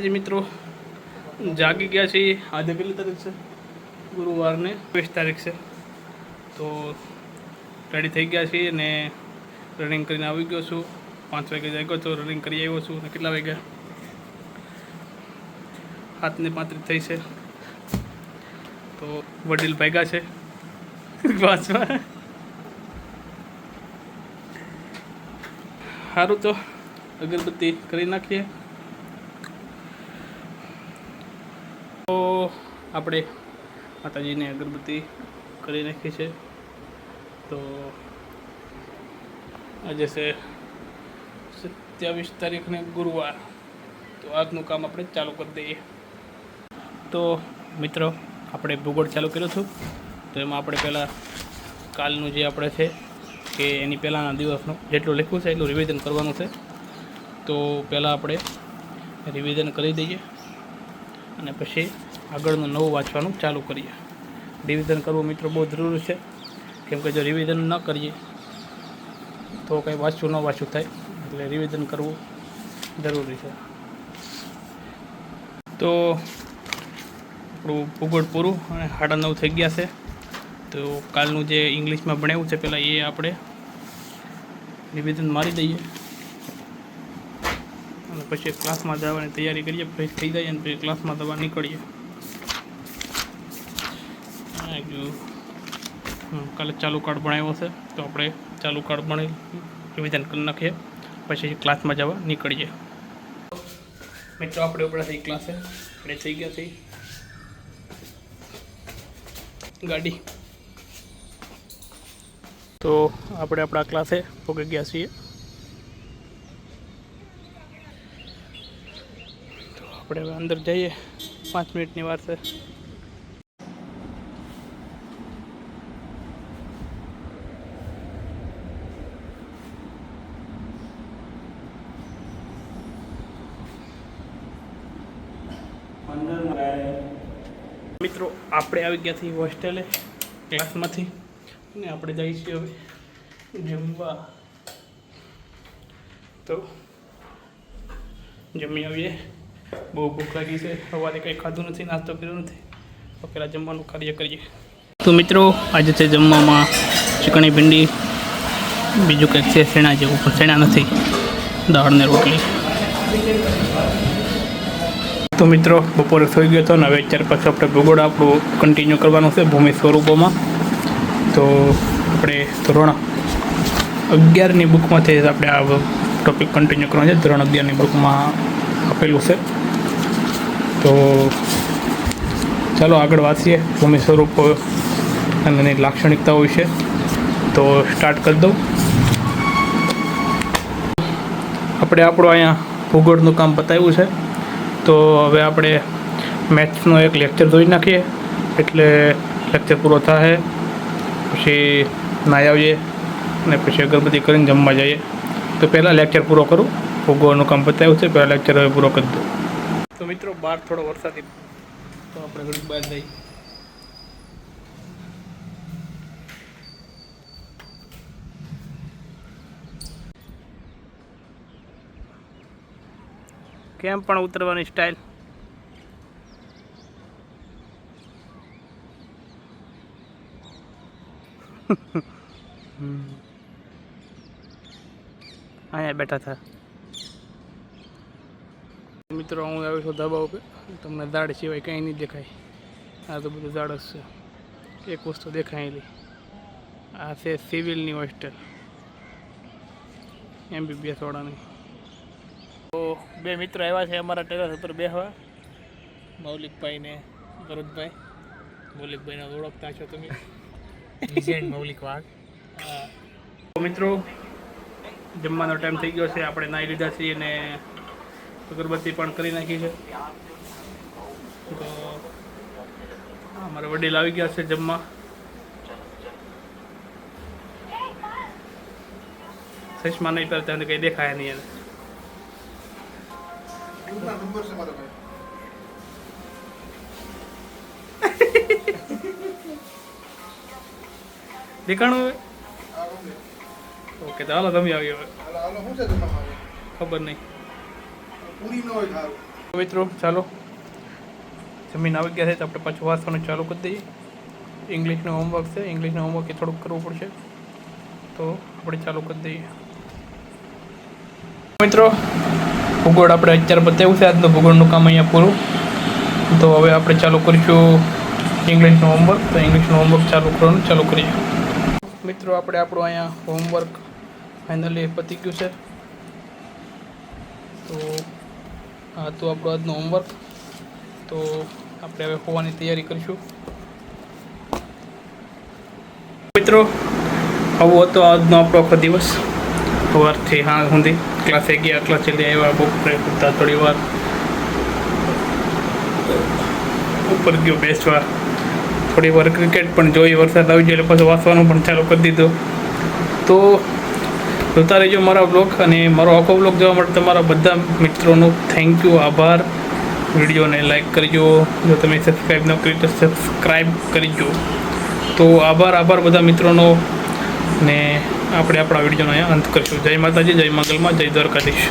जी मित्रों जागी गया छे। आज કેટલી તારીખ છે? ગુરુવારને 20 તારીખ છે। તો રેડી થઈ ગયા છીએ ને રનિંગ કરીને આવી ગયો છું। 5 વાગે જાગ્યો તો રનિંગ કરી આવ્યો છું ને કેટલા વાગ્યા 7:35 થઈ છે। તો વડીલ ભાગ્યા છે વાંચવા। સારું તો અગરબત્તી કરી નાખીએ। તો આપણે માતાજીને અગરબત્તી કરી નાખી છે। તો આજે છે 27 તારીખને ગુરુવાર। તો આજનું કામ આપણે ચાલુ કરી દઈએ। તો મિત્રો આપણે ભૂગોળ ચાલુ કર્યું હતું। તો એમાં આપણે પહેલાં કાલનું જે આપણે છે કે એની પહેલાંના દિવસનું જેટલું લખ્યું છે એટલું રિવિઝન કરવાનું છે। તો પહેલાં આપણે રિવિઝન કરી દઈએ અને પછી આગળનું નવું વાંચવાનું ચાલુ કરીએ। રિવિઝન કરવું મિત્રો બહુ જરૂરી છે, કેમ કે જો રિવિઝન ન કરીએ તો કંઈ વાંચવું ન વાંચવું થાય, એટલે રિવિઝન કરવું જરૂરી છે। તો આપણું ભૂગોળ પૂરું અને 9:30 થઈ ગયા છે। તો કાલનું જે ઇંગ્લિશમાં ભણાવ્યું છે પહેલાં એ આપણે રિવિઝન મારી દઈએ અને પછી ક્લાસમાં જવાની તૈયારી કરીએ। ફ્રેશ થઈ જઈએ અને પછી ક્લાસમાં જવા નીકળીએ। કાલે ચાલુ કાર્ડ ભણાવ્યો છે તો આપણે ચાલુ કાર્ડ ભણી રિવિઝન કરી નાખીએ, પછી ક્લાસમાં જવા નીકળીએ। મિત્રો આપણે ઉપડા થઈ ક્લાસે ફ્રેશ થઈ ગયા છીએ। ગાડી તો આપણે આપણા ક્લાસે પહોંચી ગયા છીએ। તો આપણે હવે અંદર જઈએ, 5 મિનિટની વાર છે। મિત્રો આપણે આવી ગયા છીએ હોસ્ટેલે ક્લાસમાંથી અને આપણે જઈએ છીએ હવે જમવા। તો જમી આવીએ। બહુ ભૂખ લાગી છે, સવારે કંઈ ખાધું નથી, નાસ્તો કર્યો નથી, તો પહેલાં જમવાનું કાર્ય કરીએ। તો મિત્રો આજે છે જમવામાં ચીકણી ભીંડી, બીજું કંઈક છે શેણા જેવું, પણ શેણા નથી, દાળ ને રોટલી। તો મિત્રો બપોરે સૂઈ ગયો હતો ને હવે અત્યારે પાછું આપણે ભૂગોળ આપણું કન્ટિન્યુ કરવાનું છે ભૂમિ સ્વરૂપોમાં। તો આપણે ધોરણ 11ની બુકમાંથી આપણે આ ટૉપિક કન્ટિન્યુ કરવાનો છે। ધોરણ 11ની બુકમાં આપેલું છે। તો ચાલો આગળ વાંચીએ ભૂમિ સ્વરૂપો અને એની લાક્ષણિકતાઓ વિશે। તો સ્ટાર્ટ કરી દઉં। આપણે આપણું અહીંયા ભૂગોળનું કામ બતાવ્યું છે। તો હવે આપણે મેથ્સનો એક લેક્ચર જોઈ નાખીએ, એટલે લેક્ચર પૂરો થાય, પછી નાહી આવીએ અને પછી અગરબત્તી કરીને જમવા જઈએ। તો પહેલાં લેક્ચર પૂરો કરું, ભૂગોળનું કામ બતાવ્યું છે, પહેલાં લેક્ચર હવે પૂરો કરી દઉં। તો મિત્રો બહાર થોડો વરસાદી, તો આપણે ઘડીક બહાર જઈએ। કેમ પણ ઉતરવાની સ્ટાઇલ અહીંયા બેઠા હતા। મિત્રો હું આવ્યો છું ધાબા ઉપર, તમને ઝાડ સિવાય કંઈ નહીં દેખાય। આ તો બધું ઝાડ જ છે, એક વસ્તુ દેખાયેલી, આ છે સિવિલની હોસ્ટેલ MBBS વાળાની। તો બે મિત્રો આવ્યા છે અમારા ટેરેસ ઉપર બેસવા, મૌલિકભાઈ ને ભરતભાઈ। મૌલિકભાઈને ઓળખતા છો તમે, મૌલિક વાઘ। હા તો મિત્રો જમવાનો ટાઈમ થઈ ગયો છે, આપણે નાહી લીધા છીએ અને અગરબત્તી પણ કરી નાખી છે। તો અમારા વડીલ આવી ગયા છે જમવા। ચશ્મા નહીં પહેરતા અને કંઈ દેખાય નહીં એને। દેખાણું હવે ઓકે, તો હાલો તમે આવી હવે। ખબર નહીં પૂરી ન હોય મિત્રો ચાલો જમીન આવી ગયા છે તો આપણે પાછું વાંચવાનું ચાલુ કરી દઈએ. ઇંગ્લિશનું હોમવર્ક છે, ઇંગ્લિશનું હોમવર્ક એ થોડુંક કરવું પડશે, તો આપણે ચાલુ કરી દઈએ. મિત્રો ભૂગોળ આપણે અત્યારે બતાવ્યું છે, આજનું ભૂગોળનું કામ અહીંયા પૂરું. તો હવે આપણે ચાલુ કરીશું ઇંગ્લિશનું હોમવર્ક. તો ઇંગ્લિશનું હોમવર્ક ચાલુ કરવાનું ચાલુ કરીએ. મિત્રો આપણે આપણું અહીંયા હોમવર્ક ફાઇનલી પતી ગયું છે. તો આ તો આપણું આજનું હોમવર્ક. તો આપણે હવે હોવાની તૈયારી કરીશું. મિત્રો આવો હતો આજનો આપણો આખો દિવસ. સવારથી સાંજ સુધી ક્લાસે ગયા, ક્લાસે લઈ આવ્યા, બપોરે પૂરતા થોડી વાર ઉપર ગયો બેસવા, થોડી વાર ક્રિકેટ પણ જોઈ, વરસાદ આવી ગયો એટલે પછી વાંચવાનું પણ ચાલુ કરી દીધું. તો જોતા રહેજો મારા બ્લોગ, અને મારો આખો બ્લોગ જોવા માટે તમારા બધા મિત્રોનો થેન્ક યુ, આભાર. વિડીયોને લાઈક કરજો, જો તમે સબસ્ક્રાઈબ ન કરી તો સબસ્ક્રાઈબ કરજો. તો આભાર બધા મિત્રોનો. ને આપણે આપણા વિડીયોનો અહીંયા અંત કરીશું. જય માતાજી, જય મંગલમાં, જય દ્વારકાધીશ.